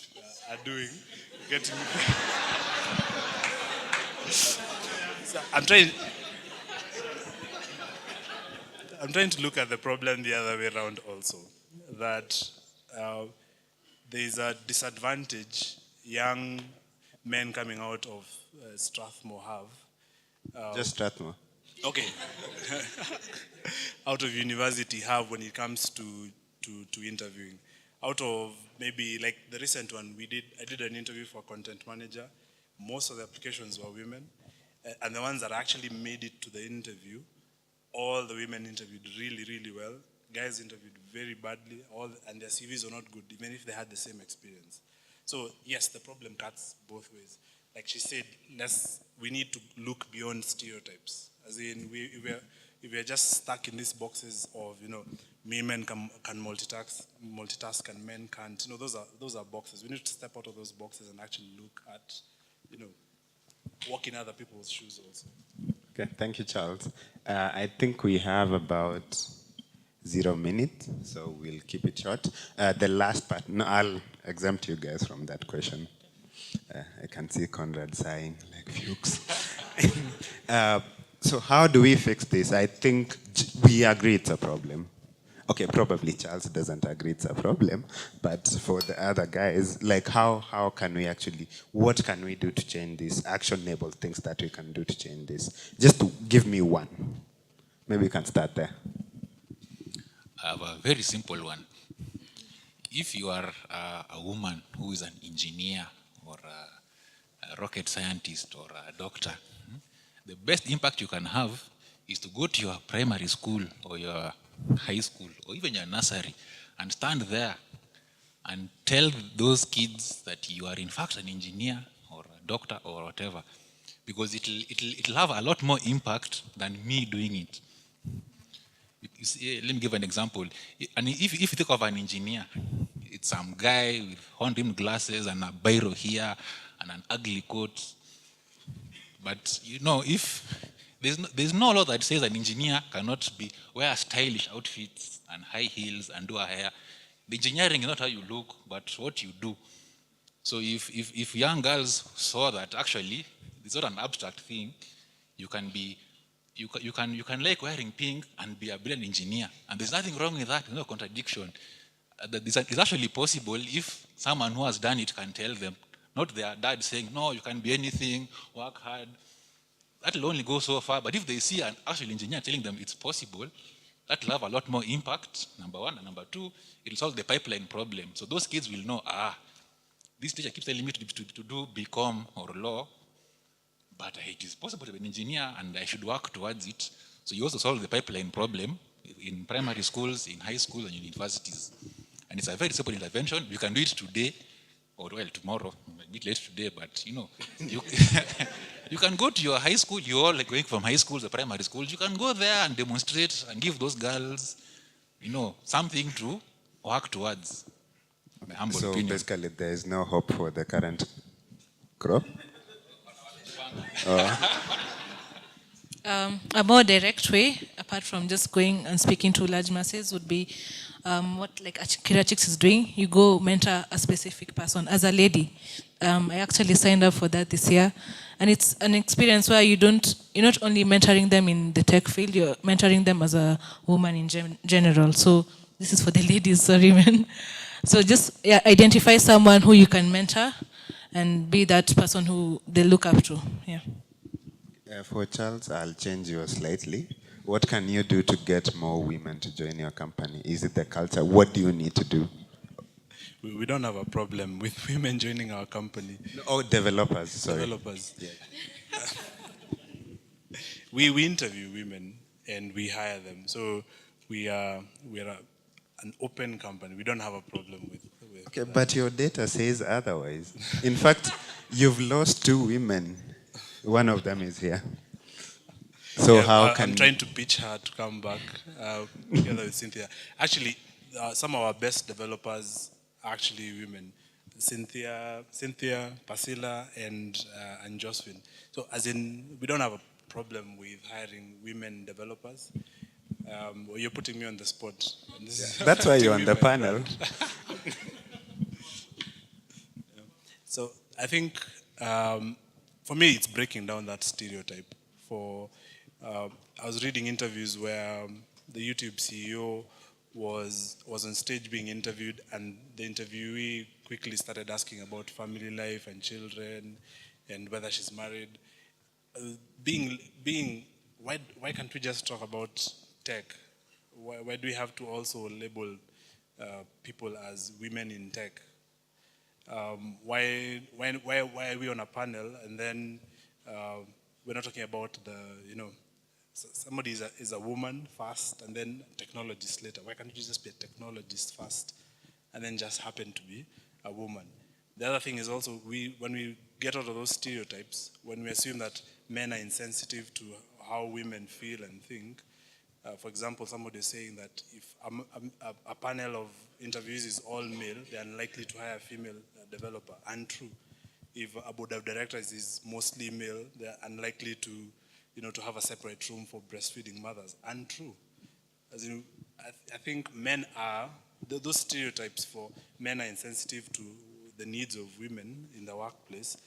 are doing. So I'm trying to look at the problem the other way around also. That there is a disadvantage young men coming out of Strathmore have. Just Strathmore. Okay. Out of university have when it comes to interviewing. Out of maybe like the recent one I did an interview for a content manager. Most of the applications were women. And the ones that actually made it to the interview, all the women interviewed really, really well. Guys interviewed very badly, and their CVs were not good, even if they had the same experience. So yes, the problem cuts both ways. Like she said, we need to look beyond stereotypes. As in, if we're just stuck in these boxes of, you know, women can multitask and men can't. You know, those are boxes. We need to step out of those boxes and actually look at, you know, walk in other people's shoes also. Okay, thank you, Charles. I think we have about 0 minutes, so we'll keep it short. The last part, no, I'll exempt you guys from that question. I can see Conrad sighing like Fuchs. So how do we fix this? I think we agree it's a problem. Okay, probably Charles doesn't agree it's a problem, but for the other guys, like how can we actually, what can we do to change this? Actionable things that we can do to change this. Just to give me one. Maybe we can start there. I have a very simple one. If you are a woman who is an engineer or a rocket scientist or a doctor, the best impact you can have is to go to your primary school or your high school or even your nursery and stand there and tell those kids that you are in fact an engineer or a doctor or whatever, because it'll have a lot more impact than me doing it. Let me give an example. And if you think of an engineer, it's some guy with horn-rimmed glasses and a biro here and an ugly coat. But you know, if there's no law that says an engineer cannot wear stylish outfits and high heels and do a hair. The engineering is not how you look, but what you do. So if young girls saw that actually it's not an abstract thing, you can like wearing pink and be a brilliant engineer, and there's nothing wrong with that. There's no contradiction. It's actually possible if someone who has done it can tell them, not their dad saying, no, you can be anything, work hard. That will only go so far. But if they see an actual engineer telling them it's possible, that will have a lot more impact, number one. And number two, it will solve the pipeline problem. So those kids will know, this teacher keeps telling me to do BCom or law, but it is possible to be an engineer and I should work towards it. So you also solve the pipeline problem in primary schools, in high schools, and universities. And it's a very simple intervention. You can do it today, or well, tomorrow, a bit late today, but you know, you can go to your high school, you're all like going from high schools to primary schools, you can go there and demonstrate and give those girls, you know, something to work towards. My humble opinion. Basically, there is no hope for the current crop? A more direct way, apart from just going and speaking to large masses, would be what like Akirachix is doing. You go mentor a specific person. As a lady, I actually signed up for that this year, and it's an experience where you're not only mentoring them in the tech field, you're mentoring them as a woman in general. So this is for the ladies, sorry, man. So just identify someone who you can mentor and be that person who they look up to. Yeah. For Charles, I'll change yours slightly. What can you do to get more women to join your company? Is it the culture? What do you need to do? We don't have a problem with women joining our company. Oh, developers, sorry. Developers. Yeah. We interview women and we hire them. So we are an open company. We don't have a problem with okay, but your data says otherwise. In fact, you've lost 2 women. One of them is here. So yeah, how can... I'm trying to pitch her to come back together with Cynthia. Actually, some of our best developers are actually women. Cynthia, Percila, and Josephine. So as in, we don't have a problem with hiring women developers. You're putting me on the spot. That's why you're on the panel. So I think, for me, it's breaking down that stereotype. I was reading interviews where the YouTube CEO was on stage being interviewed, and the interviewee quickly started asking about family life and children and whether she's married. Why can't we just talk about tech? Why do we have to also label people as women in tech? Why are we on a panel and then we're not talking about somebody is a woman first and then technologist later? Why can't you just be a technologist first and then just happen to be a woman? The other thing is also, when we get out of those stereotypes, when we assume that men are insensitive to how women feel and think, for example, somebody is saying that if a panel of interviewees is all male, they're unlikely to hire a female developer. Untrue. If a board of directors is mostly male, they're unlikely to have a separate room for breastfeeding mothers. Untrue. As in, I think men are, those stereotypes for men are insensitive to the needs of women in the workplace.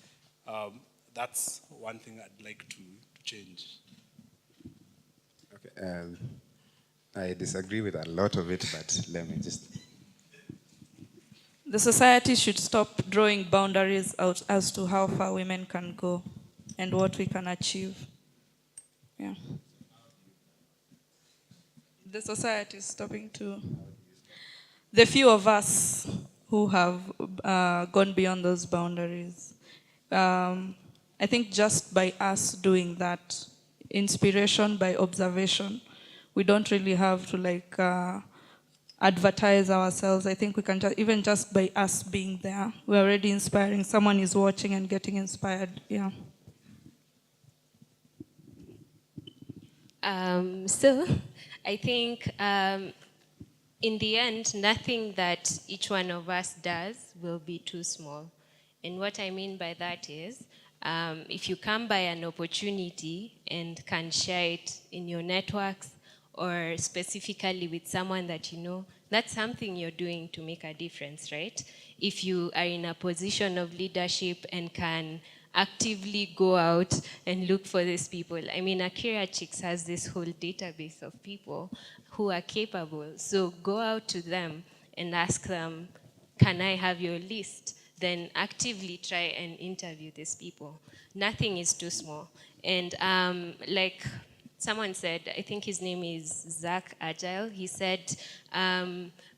That's one thing I'd like to change. Okay, I disagree with a lot of it, but let me just... The society should stop drawing boundaries out as to how far women can go and what we can achieve. Yeah. The society is stopping to... The few of us who have gone beyond those boundaries. I think just by us doing that, inspiration by observation, we don't really have to advertise ourselves. I think we can even just by us being there, we're already inspiring. Someone is watching and getting inspired. Yeah. So I think in the end, nothing that each one of us does will be too small. And what I mean by that is, if you come by an opportunity and can share it in your networks or specifically with someone that you know, that's something you're doing to make a difference, right? If you are in a position of leadership and can actively go out and look for these people. I mean, Akirachix has this whole database of people who are capable. So go out to them and ask them, can I have your list? Then actively try and interview these people. Nothing is too small. And like someone said, I think his name is Zach Agile, he said,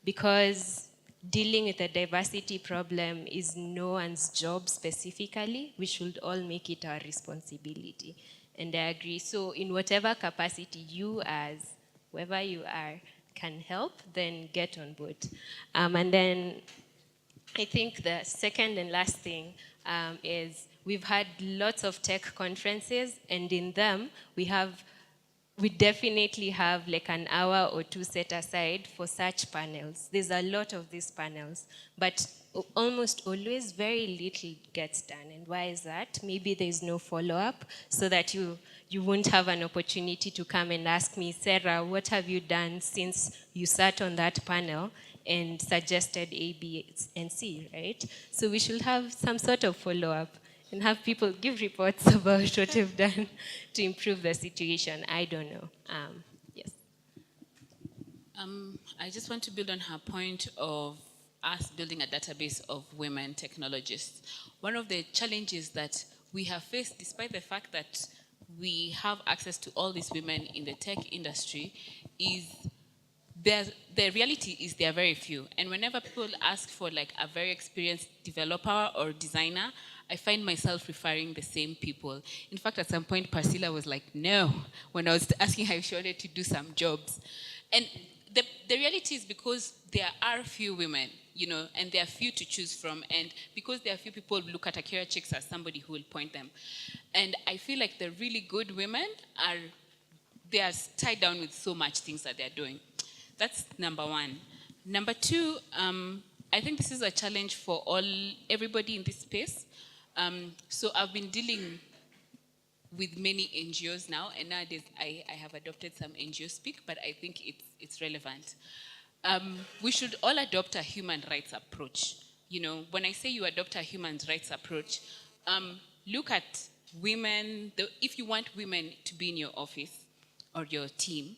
because dealing with a diversity problem is no one's job specifically, we should all make it our responsibility. And I agree. So in whatever capacity you as, whoever you are, can help, then get on board. And then I think the second and last thing is we've had lots of tech conferences, and in them we definitely have like an hour or two set aside for such panels. There's a lot of these panels, but almost always very little gets done. And why is that? Maybe there's no follow-up, so that you won't have an opportunity to come and ask me, Serah, what have you done since you sat on that panel and suggested A, B, and C, right? So we should have some sort of follow-up and have people give reports about what they've done to improve the situation. I don't know. Yes. I just want to build on her point of us building a database of women technologists. One of the challenges that we have faced, despite the fact that we have access to all these women in the tech industry, is the reality is there are very few. And whenever people ask for like a very experienced developer or designer, I find myself referring the same people. In fact, at some point, Percila was like, no, when I was asking her if she wanted to do some jobs. And the reality is because there are few women, you know, and there are few to choose from, and because there are few people who look at Akirachix as somebody who will point them. And I feel like the really good women they are tied down with so much things that they're doing. That's number one. Number two, I think this is a challenge for everybody in this space. So I've been dealing with many NGOs now, and nowadays I have adopted some NGO speak, but I think it's relevant. We should all adopt a human rights approach. You know, when I say you adopt a human rights approach, look at women, if you want women to be in your office or your team,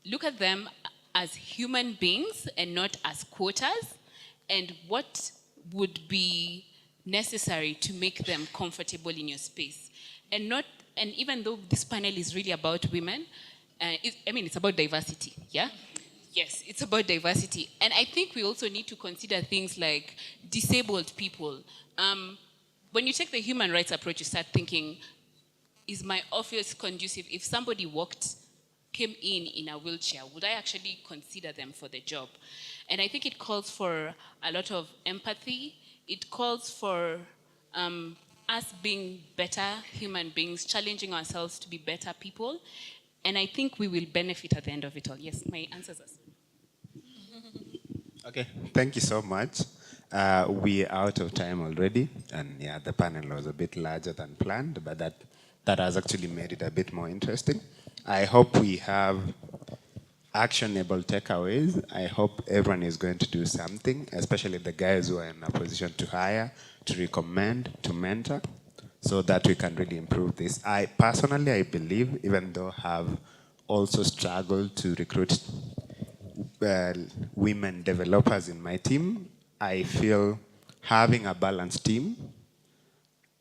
look at them as human beings and not as quotas, and what would be necessary to make them comfortable in your space. And even though this panel is really about women, it's about diversity, yeah? Yes, it's about diversity. And I think we also need to consider things like disabled people. When you take the human rights approach, you start thinking, is my office conducive? If somebody came in a wheelchair, would I actually consider them for the job? And I think it calls for a lot of empathy. It calls for us being better human beings, challenging ourselves to be better people. And I think we will benefit at the end of it all. Yes, my answers are. Okay, thank you so much. We're out of time already. And yeah, the panel was a bit larger than planned, but that has actually made it a bit more interesting. I hope we have actionable takeaways. I hope everyone is going to do something, especially the guys who are in a position to hire, to recommend, to mentor, so that we can really improve this. I believe, even though I have also struggled to recruit women developers in my team, I feel having a balanced team,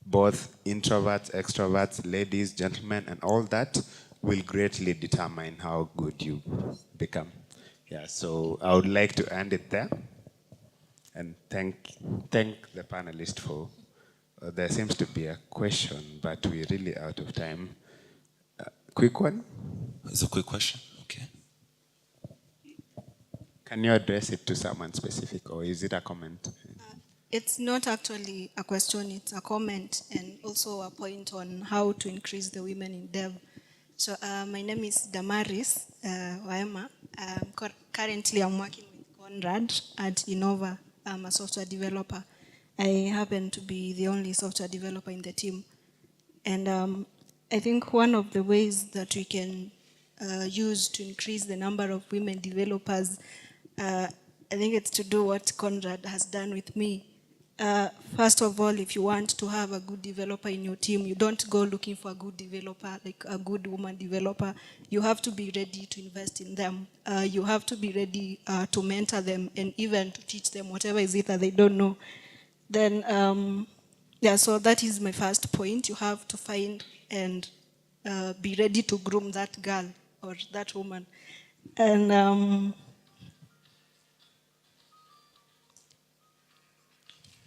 both introverts, extroverts, ladies, gentlemen, and all that, will greatly determine how good you become. Yeah, so I would like to end it there and thank the panelists for, there seems to be a question, but we're really out of time. Quick one? It's a quick question, okay. Can you address it to someone specific, or is it a comment? It's not actually a question, it's a comment and also a point on how to increase the women in dev. So my name is Damaris Waema. Currently I'm working with Conrad at Innova. I'm a software developer. I happen to be the only software developer in the team. And I think one of the ways that we can use to increase the number of women developers, I think it's to do what Conrad has done with me. First of all, if you want to have a good developer in your team, you don't go looking for a good developer, like a good woman developer. You have to be ready to invest in them. You have to be ready to mentor them and even to teach them whatever is it that they don't know. Then, yeah, so that is my first point. You have to find and be ready to groom that girl or that woman. And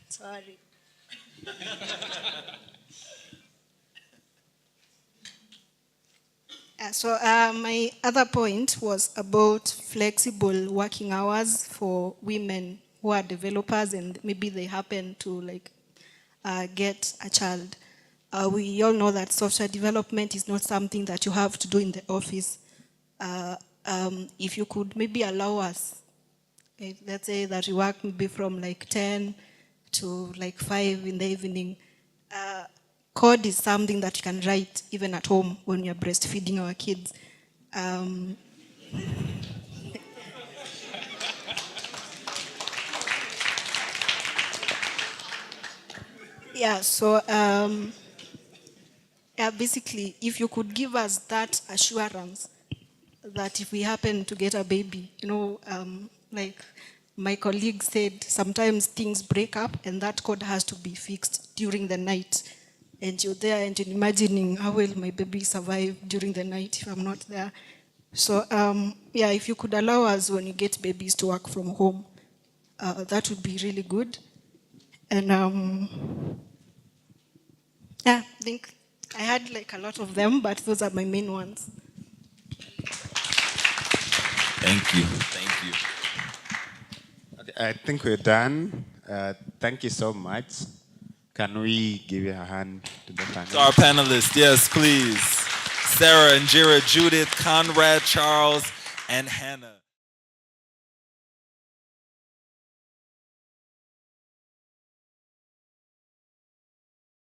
sorry. So my other point was about flexible working hours for women who are developers and maybe they happen to get a child. We all know that software development is not something that you have to do in the office. If you could maybe allow us, let's say that we work maybe from 10 to 5 in the evening. Code is something that you can write even at home when you're breastfeeding our kids. Yeah, so basically, if you could give us that assurance that if we happen to get a baby, my colleague said sometimes things break up and that code has to be fixed during the night. And you're there and you're imagining how will my baby survive during the night if I'm not there. So yeah, if you could allow us when you get babies to work from home, that would be really good. And yeah, I think I had like a lot of them, but those are my main ones. Thank you. Thank you. Okay, I think we're done. Thank you so much. Can we give you a hand to the panelists? To our panelists, yes, please. Serah, Njira, Judith, Conrad, Charles, and Hannah.